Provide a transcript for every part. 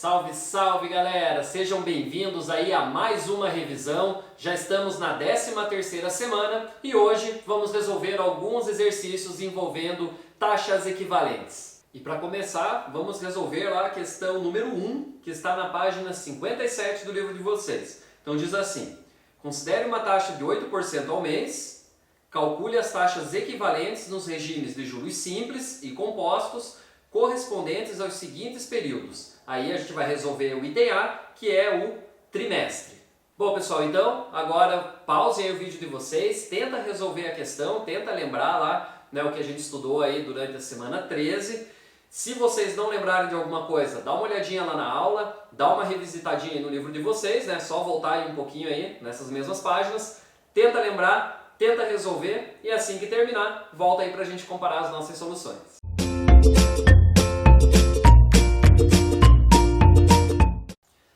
Salve, salve galera! Sejam bem-vindos aí a mais uma revisão. Já estamos na 13ª semana e hoje vamos resolver alguns exercícios envolvendo taxas equivalentes. E para começar, vamos resolver lá a questão número 1, que está na página 57 do livro de vocês. Então diz assim: considere uma taxa de 8% ao mês, calcule as taxas equivalentes nos regimes de juros simples e compostos correspondentes aos seguintes períodos. Aí a gente vai resolver o item A, que é o trimestre. Bom pessoal, então agora pausem aí o vídeo de vocês, tenta resolver a questão, tenta lembrar lá, né, o que a gente estudou aí durante a semana 13. Se vocês não lembrarem de alguma coisa, dá uma olhadinha lá na aula, dá uma revisitadinha aí no livro de vocês, né, só voltar aí um pouquinho aí nessas mesmas páginas, tenta lembrar, tenta resolver e assim que terminar, volta aí pra gente comparar as nossas soluções.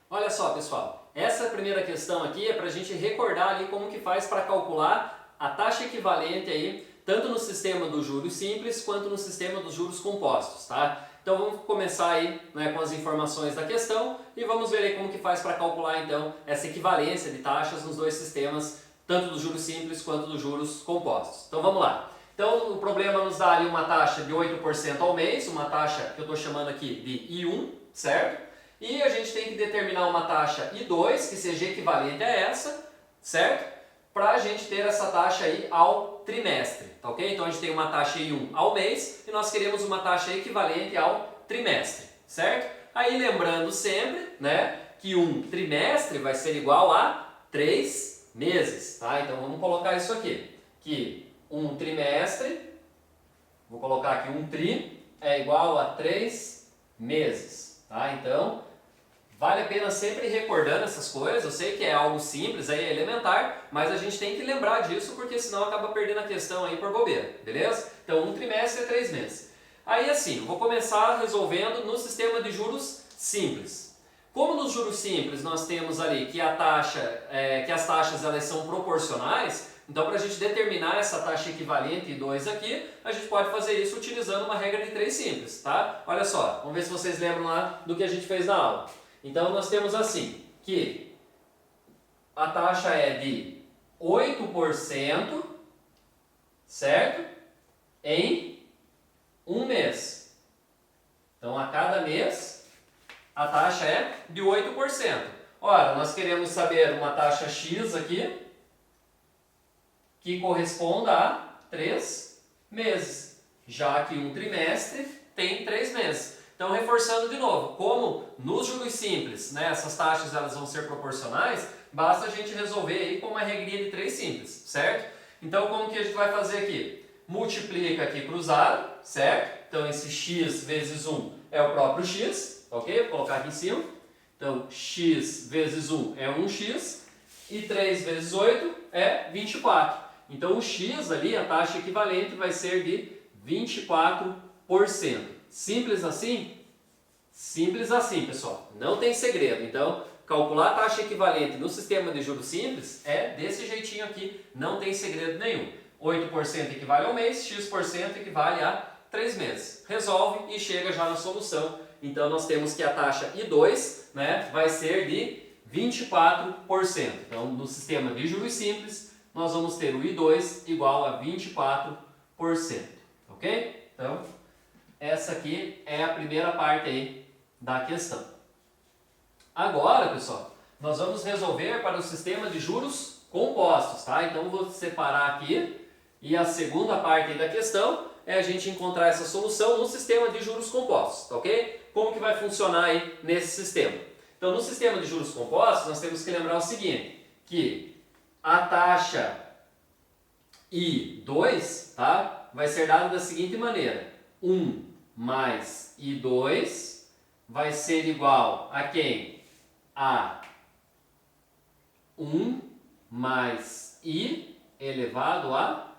Olha só pessoal, essa primeira questão aqui é para a gente recordar ali como que faz para calcular a taxa equivalente aí, tanto no sistema dos juros simples quanto no sistema dos juros compostos, tá? Então vamos começar aí, né, com as informações da questão e vamos ver aí como que faz para calcular então essa equivalência de taxas nos dois sistemas, tanto dos juros simples quanto dos juros compostos. Então vamos lá. Então o problema nos dá ali uma taxa de 8% ao mês, uma taxa que eu estou chamando aqui de I1, certo? E a gente tem que determinar uma taxa I2 que seja equivalente a essa, certo? Para a gente ter essa taxa aí ao trimestre, tá ok? Então a gente tem uma taxa I1 ao mês e nós queremos uma taxa equivalente ao trimestre, certo? Aí lembrando sempre, né, que um trimestre vai ser igual a 3 meses, tá? Então vamos colocar isso aqui, que um trimestre, vou colocar aqui um tri, é igual a 3 meses, tá? Então vale a pena sempre ir recordando essas coisas. Eu sei que é algo simples, aí é elementar, mas a gente tem que lembrar disso porque senão acaba perdendo a questão aí por bobeira, beleza? Então um trimestre é 3 meses. Aí assim, eu vou começar resolvendo no sistema de juros simples. Como nos juros simples nós temos ali que a taxa, que as taxas elas são proporcionais, então para a gente determinar essa taxa equivalente I2 aqui, a gente pode fazer isso utilizando uma regra de 3 simples, tá? Olha só, vamos ver se vocês lembram lá do que a gente fez na aula. Então nós temos assim, que a taxa é de 8%, certo? Em um mês. Então a cada mês a taxa é de 8%. Ora, nós queremos saber uma taxa X aqui, que corresponda a 3 meses, já que um trimestre tem 3 meses. Então, reforçando de novo, como nos juros simples, né, essas taxas elas vão ser proporcionais, basta a gente resolver aí com uma regrinha de 3 simples, certo? Então, como que a gente vai fazer aqui? Multiplica aqui cruzado, certo? Então, esse x vezes 1 é o próprio x, ok? Vou colocar aqui em cima. Então, x vezes 1 é 1x e 3 vezes 8 é 24. Então, o x ali, a taxa equivalente, vai ser de 24%. Simples assim? Simples assim, pessoal. Não tem segredo. Então, calcular a taxa equivalente no sistema de juros simples é desse jeitinho aqui. Não tem segredo nenhum. 8% equivale ao mês, x% equivale a 3 meses. Resolve e chega já na solução. Então, nós temos que a taxa I2, né, vai ser de 24%. Então, no sistema de juros simples, nós vamos ter o I2 igual a 24%. Ok? Então, essa aqui é a primeira parte aí da questão. Agora, pessoal, nós vamos resolver para o sistema de juros compostos, tá? Então, vou separar aqui e a segunda parte aí da questão é a gente encontrar essa solução no sistema de juros compostos, tá ok? Como que vai funcionar aí nesse sistema? Então, no sistema de juros compostos, nós temos que lembrar o seguinte, que a taxa I2, tá, vai ser dada da seguinte maneira. 1 mais I2 vai ser igual a quem? A 1 mais I elevado a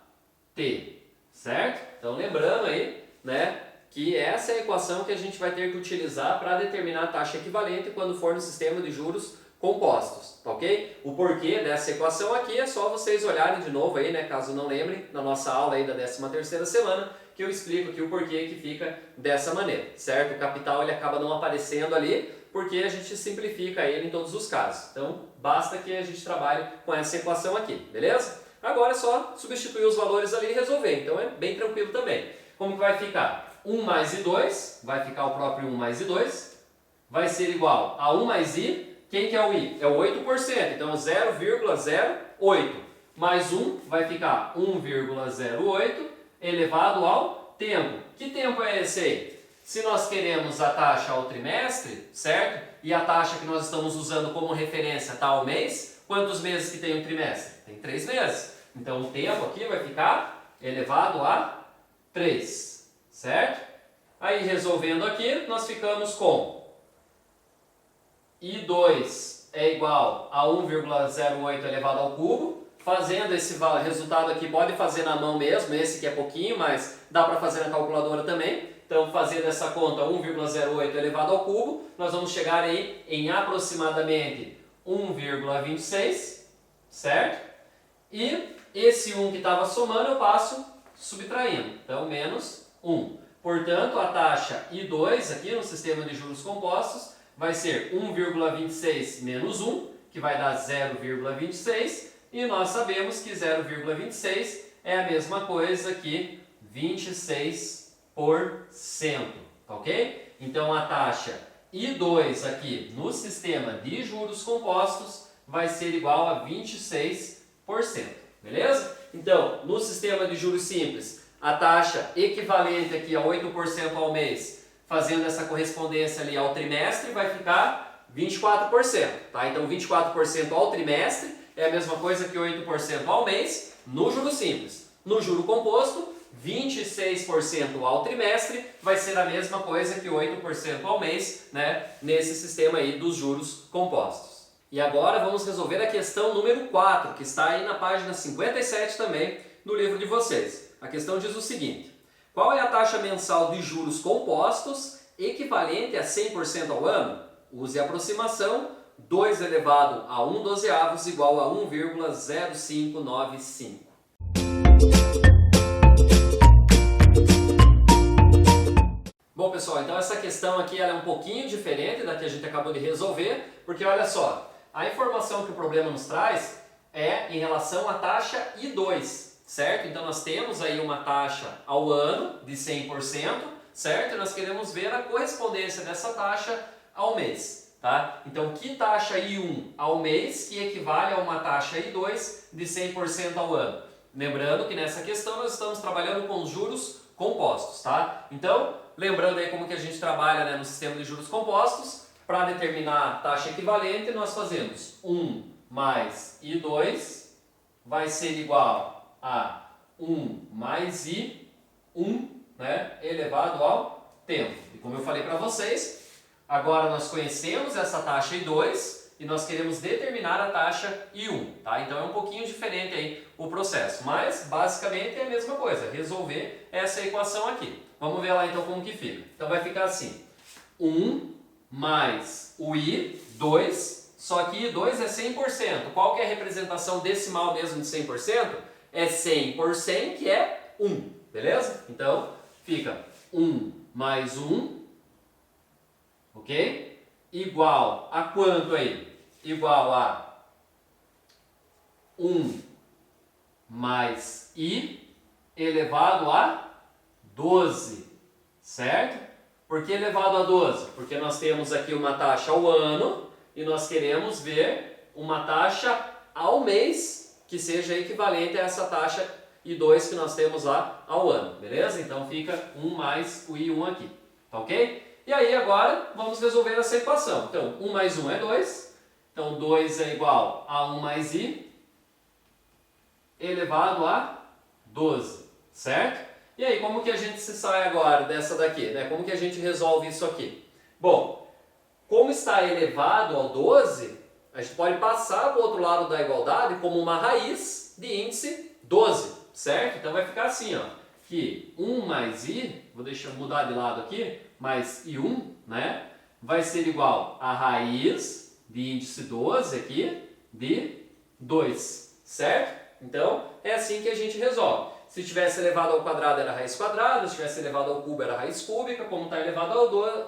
T, certo? Então lembrando aí, né, que essa é a equação que a gente vai ter que utilizar para determinar a taxa equivalente quando for no sistema de juros compostos, tá ok? O porquê dessa equação aqui é só vocês olharem de novo aí, né, caso não lembrem, na nossa aula aí da 13ª semana, que eu explico aqui o porquê que fica dessa maneira, certo? O capital ele acaba não aparecendo ali, porque a gente simplifica ele em todos os casos. Então, basta que a gente trabalhe com essa equação aqui, beleza? Agora é só substituir os valores ali e resolver, então é bem tranquilo também. Como que vai ficar? 1 mais I2, vai ficar o próprio 1 mais I2, vai ser igual a 1 mais I. Quem que é o I? É o 8%, então 0,08 mais 1 vai ficar 1,08 elevado ao tempo. Que tempo é esse aí? Se nós queremos a taxa ao trimestre, certo? E a taxa que nós estamos usando como referência está ao mês, quantos meses que tem um trimestre? Tem 3 meses. Então o tempo aqui vai ficar elevado a 3, certo? Aí resolvendo aqui, nós ficamos com I2 é igual a 1,08 elevado ao cubo. Fazendo esse resultado aqui, pode fazer na mão mesmo, esse que é pouquinho, mas dá para fazer na calculadora também. Então, fazendo essa conta, 1,08 elevado ao cubo, nós vamos chegar aí em aproximadamente 1,26, certo? E esse 1 que estava somando, eu passo subtraindo. Então, menos 1. Portanto, a taxa I2 aqui no sistema de juros compostos vai ser 1,26 menos 1, que vai dar 0,26. E nós sabemos que 0,26 é a mesma coisa que 26%, ok? Então a taxa I2 aqui no sistema de juros compostos vai ser igual a 26%, beleza? Então, no sistema de juros simples, a taxa equivalente aqui a 8% ao mês, fazendo essa correspondência ali ao trimestre, vai ficar 24%, tá? Então 24% ao trimestre é a mesma coisa que 8% ao mês no juro simples. No juro composto, 26% ao trimestre vai ser a mesma coisa que 8% ao mês, né, nesse sistema aí dos juros compostos. E agora vamos resolver a questão número 4, que está aí na página 57 também do livro de vocês. A questão diz o seguinte: qual é a taxa mensal de juros compostos equivalente a 100% ao ano? Use a aproximação 2 elevado a 1/12 igual a 1,0595. Bom, pessoal, então essa questão aqui ela é um pouquinho diferente da que a gente acabou de resolver, porque olha só, a informação que o problema nos traz é em relação à taxa I2, certo? Então nós temos aí uma taxa ao ano de 100%, certo? E nós queremos ver a correspondência dessa taxa ao mês. Tá? Então, que taxa I1 ao mês que equivale a uma taxa I2 de 100% ao ano? Lembrando que nessa questão nós estamos trabalhando com os juros compostos, tá? Então, lembrando aí como que a gente trabalha, né, no sistema de juros compostos, para determinar a taxa equivalente, nós fazemos 1 mais I2 vai ser igual a 1 mais I1, né, elevado ao tempo. E como eu falei para vocês, agora nós conhecemos essa taxa I2 e nós queremos determinar a taxa I1, tá? Então é um pouquinho diferente aí o processo, mas basicamente é a mesma coisa, resolver essa equação aqui. Vamos ver lá então como que fica. Então vai ficar assim, 1 mais o I2, só que I2 é 100%. Qual que é a representação decimal mesmo de 100%? É 100 por 100, que é 1, beleza? Então fica 1 mais 1, ok? Igual a quanto aí? Igual a 1 mais I elevado a 12, certo? Por que elevado a 12? Porque nós temos aqui uma taxa ao ano e nós queremos ver uma taxa ao mês que seja equivalente a essa taxa I2 que nós temos lá ao ano, beleza? Então fica 1 mais o I1 aqui, tá ok? E aí agora vamos resolver essa equação. Então 1 mais 1 é 2, então 2 é igual a 1 mais I elevado a 12, certo? E aí, como que a gente se sai agora dessa daqui, né? Como que a gente resolve isso aqui? Bom, como está elevado ao 12, a gente pode passar para o outro lado da igualdade como uma raiz de índice 12, certo? Então vai ficar assim, ó, que 1 mais I, vou deixar mudar de lado aqui, mais I1, né? Vai ser igual a raiz de índice 12 aqui de 2, certo? Então, é assim que a gente resolve. Se tivesse elevado ao quadrado era raiz quadrada, se tivesse elevado ao cubo era raiz cúbica, como está elevado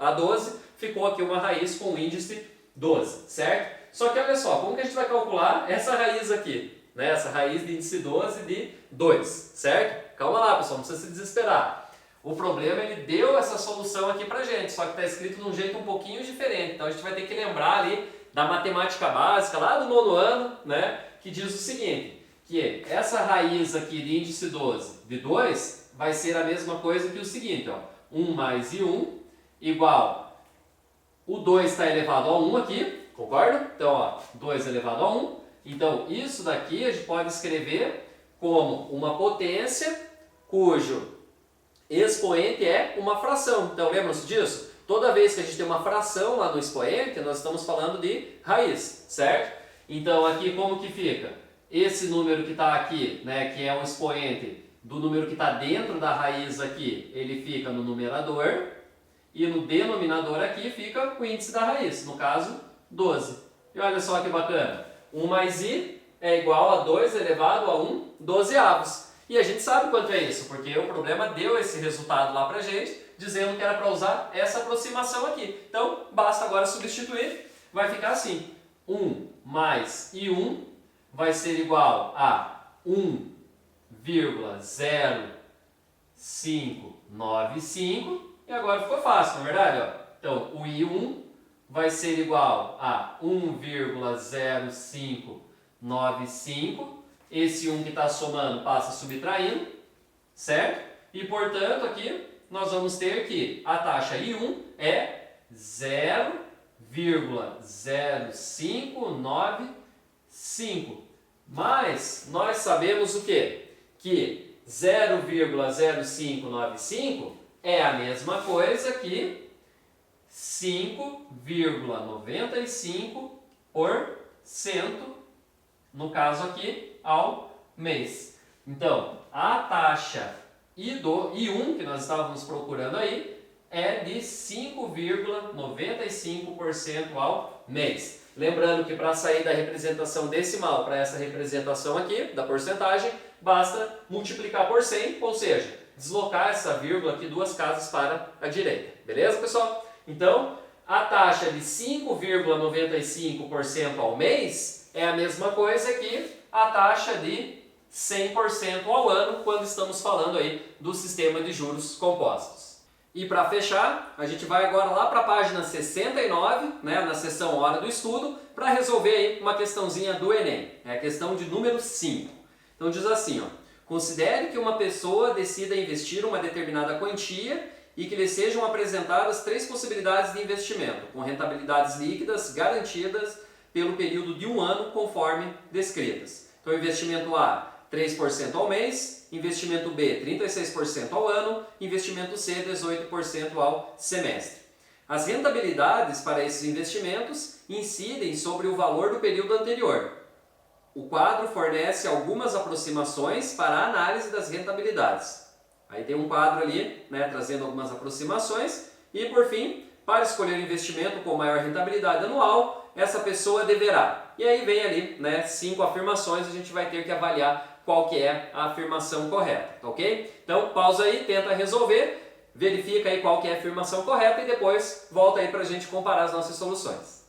a 12, ficou aqui uma raiz com o índice 12, certo? Só que olha só, como que a gente vai calcular essa raiz aqui? Né? Essa raiz de índice 12 de 2, certo? Calma lá, pessoal, não precisa se desesperar. O problema, ele deu essa solução aqui pra gente, só que está escrito de um jeito um pouquinho diferente. Então a gente vai ter que lembrar ali da matemática básica, lá do 9º ano, né? Que diz o seguinte, que essa raiz aqui de índice 12 de 2 vai ser a mesma coisa que o seguinte, ó, 1 mais I1 igual, o 2 está elevado a 1 aqui, concorda? Então, ó, 2 elevado a 1, então isso daqui a gente pode escrever como uma potência cujo expoente é uma fração. Então, lembram-se disso? Toda vez que a gente tem uma fração lá no expoente, nós estamos falando de raiz, certo? Então, aqui como que fica? Esse número que está aqui, né, que é o expoente do número que está dentro da raiz aqui, ele fica no numerador, e no denominador aqui fica o índice da raiz, no caso, 12. E olha só que bacana, 1 mais I é igual a 2 elevado a 1 dozeavos. E a gente sabe quanto é isso, porque o problema deu esse resultado lá pra gente, dizendo que era para usar essa aproximação aqui. Então, basta agora substituir, vai ficar assim, 1 mais I1 vai ser igual a 1,0595, e agora ficou fácil, não é verdade? Ó? Então, o I1 vai ser igual a 1,0595, esse 1 que está somando passa subtraindo, certo? E, portanto, aqui nós vamos ter que a taxa I1 é 0,0595, mas nós sabemos o quê? Que 0,0595 é a mesma coisa que 5,95%, no caso aqui, ao mês. Então, a taxa I1, que nós estávamos procurando aí, é de 5,95% ao mês. Lembrando que para sair da representação decimal para essa representação aqui, da porcentagem, basta multiplicar por 100, ou seja, deslocar essa vírgula aqui 2 casas para a direita. Beleza, pessoal? Então, a taxa de 5,95% ao mês é a mesma coisa que a taxa de 100% ao ano, quando estamos falando aí do sistema de juros compostos. E para fechar, a gente vai agora lá para a página 69, né, na seção Hora do Estudo, para resolver aí uma questãozinha do Enem. É a questão de número 5. Então diz assim, ó, considere que uma pessoa decida investir uma determinada quantia e que lhe sejam apresentadas 3 possibilidades de investimento, com rentabilidades líquidas garantidas pelo período de 1 ano, conforme descritas. Então, investimento A, 3% ao mês, investimento B, 36% ao ano, investimento C, 18% ao semestre. As rentabilidades para esses investimentos incidem sobre o valor do período anterior. O quadro fornece algumas aproximações para a análise das rentabilidades. Aí tem um quadro ali, né, trazendo algumas aproximações. E, por fim, para escolher o investimento com maior rentabilidade anual, essa pessoa deverá. E aí vem ali, né, 5 afirmações, a gente vai ter que avaliar qual que é a afirmação correta, tá ok? Então, pausa aí, tenta resolver, verifica aí qual que é a afirmação correta e depois volta aí para a gente comparar as nossas soluções.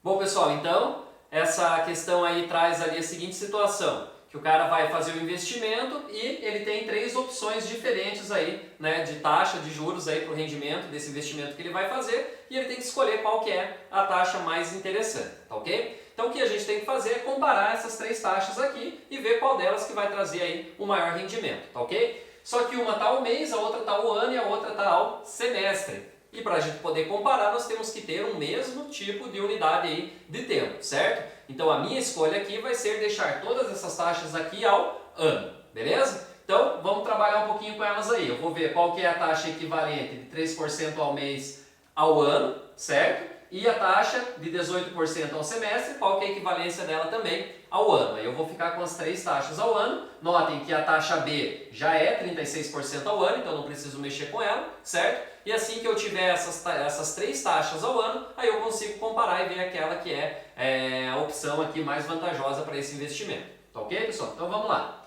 Bom, pessoal, então, essa questão aí traz ali a seguinte situação, que o cara vai fazer o investimento e ele tem 3 opções diferentes aí, né, de taxa de juros aí para o rendimento desse investimento que ele vai fazer e ele tem que escolher qual que é a taxa mais interessante, tá ok? Então o que a gente tem que fazer é comparar essas 3 taxas aqui e ver qual delas que vai trazer aí o maior rendimento, tá ok? Só que uma está ao mês, a outra está ao ano e a outra está ao semestre. E para a gente poder comparar, nós temos que ter o mesmo tipo de unidade aí de tempo, certo? Então a minha escolha aqui vai ser deixar todas essas taxas aqui ao ano, beleza? Então vamos trabalhar um pouquinho com elas aí. Eu vou ver qual que é a taxa equivalente de 3% ao mês ao ano, certo? E a taxa de 18% ao semestre, qual que é a equivalência dela também ao ano. Aí eu vou ficar com as 3 taxas ao ano. Notem que a taxa B já é 36% ao ano, então não preciso mexer com ela, certo? E assim que eu tiver essas 3 taxas ao ano, aí eu consigo comparar e ver aquela que é a opção aqui mais vantajosa para esse investimento. Tá ok, pessoal? Então vamos lá.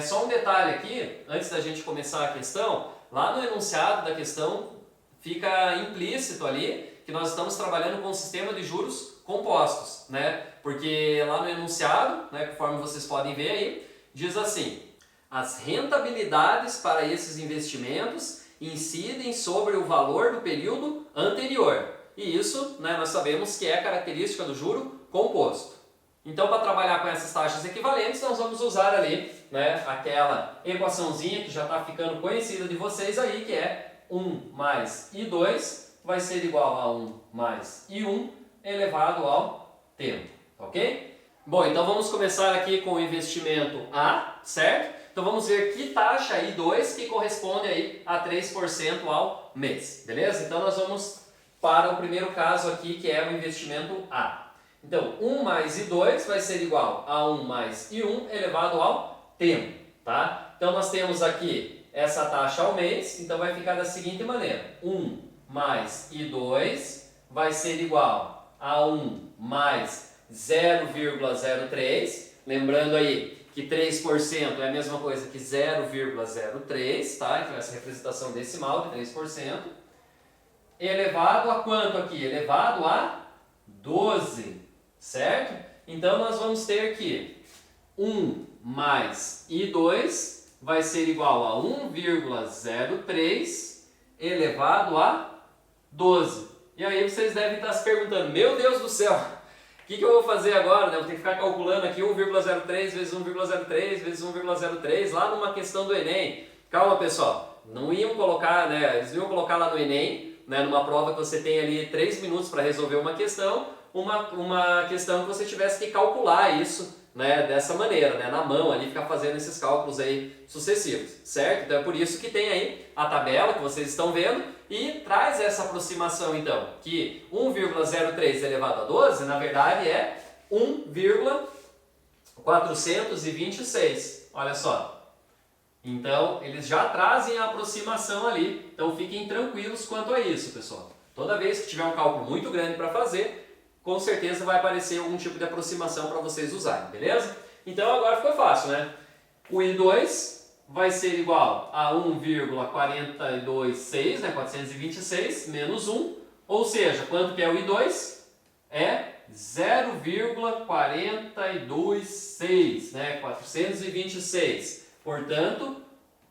Só um detalhe aqui, antes da gente começar a questão, lá no enunciado da questão fica implícito ali que nós estamos trabalhando com um sistema de juros compostos, né? Porque lá no enunciado, né, conforme vocês podem ver aí, diz assim: as rentabilidades para esses investimentos incidem sobre o valor do período anterior. E isso, né, nós sabemos que é característica do juro composto. Então, para trabalhar com essas taxas equivalentes, nós vamos usar ali, né, aquela equaçãozinha que já está ficando conhecida de vocês aí, que é 1 mais I2 vai ser igual a 1 mais I1 elevado ao tempo, ok? Bom, então vamos começar aqui com o investimento A, certo? Então vamos ver que taxa I2 que corresponde aí a 3% ao mês, beleza? Então nós vamos para o primeiro caso aqui, que é o investimento A. Então, 1 mais I2 vai ser igual a 1 mais I1 elevado ao tempo, tá? Então nós temos aqui essa taxa ao mês, então vai ficar da seguinte maneira: 1 mais I2 vai ser igual a 1 mais 0,03, lembrando aí que 3% é a mesma coisa que 0,03, tá? Então essa representação decimal de 3%, elevado a quanto aqui? Elevado a 12, certo? Então nós vamos ter que 1 mais I2 vai ser igual a 1,03 elevado a 12. E aí vocês devem estar se perguntando: meu Deus do céu, o que eu vou fazer agora? Eu tenho que ficar calculando aqui 1,03 vezes 1,03 vezes 1,03 lá numa questão do Enem. Calma, pessoal, não iam colocar, né? Eles iam colocar lá no Enem, né, numa prova que você tem ali 3 minutos para resolver uma questão que você tivesse que calcular isso, né, dessa maneira, né, na mão ali, ficar fazendo esses cálculos aí sucessivos, certo? Então é por isso que tem aí a tabela que vocês estão vendo e traz essa aproximação então, que 1,03 elevado a 12 na verdade é 1,426, olha só. Então eles já trazem a aproximação ali, então fiquem tranquilos quanto a isso, pessoal. Toda vez que tiver um cálculo muito grande para fazer, com certeza vai aparecer algum tipo de aproximação para vocês usarem, beleza? Então agora ficou fácil, né? O I2 vai ser igual a 1,426, né? 426 menos 1, ou seja, quanto que é o I2? É 0,426, né? 426. Portanto,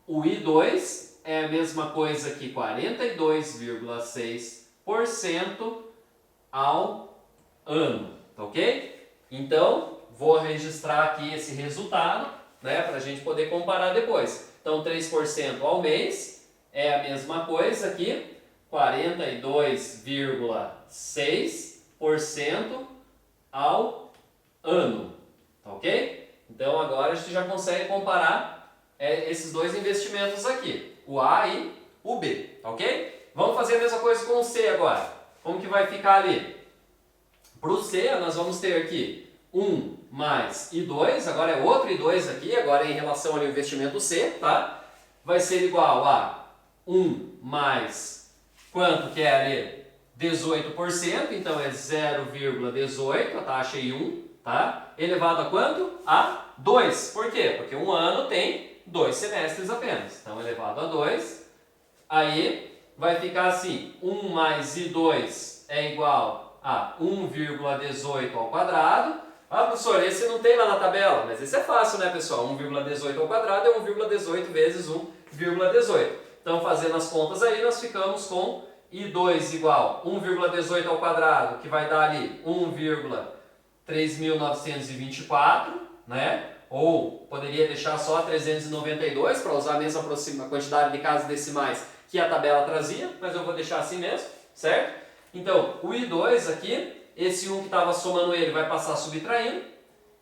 o I2 é a mesma coisa que 42,6% ao ano, tá ok? Então, vou registrar aqui esse resultado, né, para a gente poder comparar depois. Então, 3% ao mês é a mesma coisa que 42,6% ao ano, tá ok? Então, agora a gente já consegue comparar esses dois investimentos aqui, o A e o B, tá ok? Vamos fazer a mesma coisa com o C agora. Como que vai ficar ali? Para o C, nós vamos ter aqui 1 mais I2, agora é outro I2 aqui, agora é em relação ao investimento C, tá? Vai ser igual a 1 mais, quanto que é ali? 18%, então é 0,18, a taxa I1, tá? Elevado a quanto? A 2. Por quê? Porque um ano tem 2 semestres apenas. Então, elevado a 2, aí vai ficar assim, 1 mais I2 é igual a 1,18 ao quadrado. Ah, professor, esse não tem lá na tabela, mas esse é fácil, né, pessoal? 1,18 ao quadrado é 1,18 vezes 1,18. Então, fazendo as contas aí, nós ficamos com I2 igual 1,18 ao quadrado, que vai dar ali 1,3924, né? Ou poderia deixar só 392 para usar a mesma quantidade de casas decimais que a tabela trazia, mas eu vou deixar assim mesmo, certo? Então, o I2 aqui, esse 1 que estava somando ele vai passar subtraindo,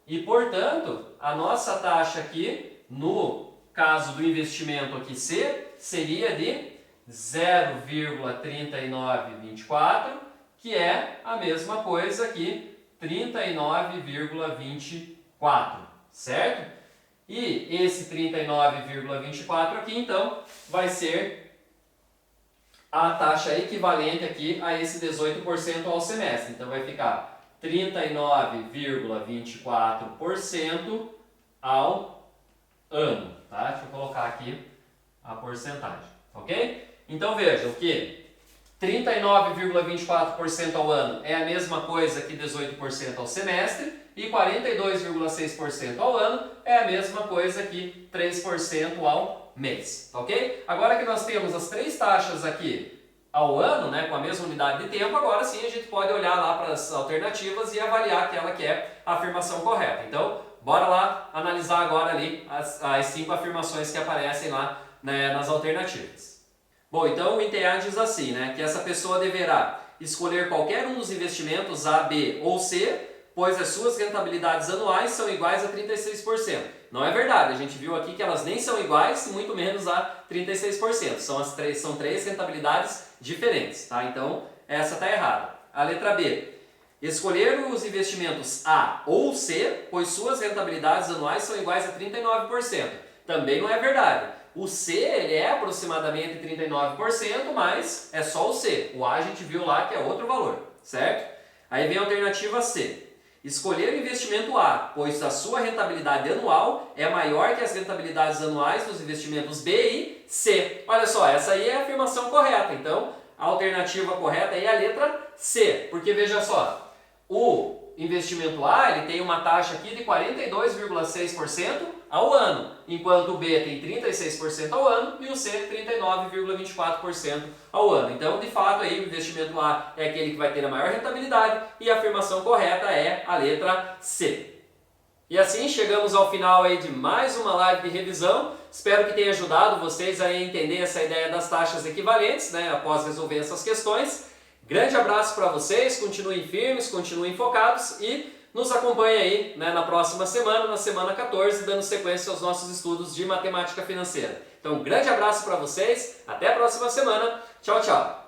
e portanto, a nossa taxa aqui, no caso do investimento aqui C, seria de 0,3924, que é a mesma coisa aqui, 39,24, certo? E esse 39,24 aqui, então, vai ser a taxa equivalente aqui a esse 18% ao semestre. Então, vai ficar 39,24% ao ano, tá? Deixa eu colocar aqui a porcentagem, ok? Então vejam que 39,24% ao ano é a mesma coisa que 18% ao semestre e 42,6% ao ano é a mesma coisa que 3% ao mês, ok? Agora que nós temos as três taxas aqui ao ano, né, com a mesma unidade de tempo, agora sim a gente pode olhar lá para as alternativas e avaliar aquela que é a afirmação correta. Então, bora lá analisar agora ali as 5 afirmações que aparecem lá, né, nas alternativas. Bom, então o INTEA diz assim, né, que essa pessoa deverá escolher qualquer um dos investimentos A, B ou C, pois as suas rentabilidades anuais são iguais a 36%. Não é verdade, a gente viu aqui que elas nem são iguais, muito menos a 36%. São três rentabilidades diferentes, tá? Então, essa está errada. A letra B. Escolher os investimentos A ou C, pois suas rentabilidades anuais são iguais a 39%. Também não é verdade. O C ele é aproximadamente 39%, mas é só o C. O A a gente viu lá que é outro valor, certo? Aí vem a alternativa C. Escolher o investimento A, pois a sua rentabilidade anual é maior que as rentabilidades anuais dos investimentos B e C. Olha só, essa aí é a afirmação correta. Então, a alternativa correta aí é a letra C. Porque veja só, o investimento A ele tem uma taxa aqui de 42,6% ao ano, enquanto o B tem 36% ao ano e o C 39,24% ao ano. Então, de fato, aí, o investimento A é aquele que vai ter a maior rentabilidade e a afirmação correta é a letra C. E assim chegamos ao final aí de mais uma live de revisão. Espero que tenha ajudado vocês a entender essa ideia das taxas equivalentes, né, após resolver essas questões. Grande abraço para vocês, continuem firmes, continuem focados e nos acompanhem aí, né, na próxima semana, na semana 14, dando sequência aos nossos estudos de matemática financeira. Então, um grande abraço para vocês, até a próxima semana, tchau, tchau!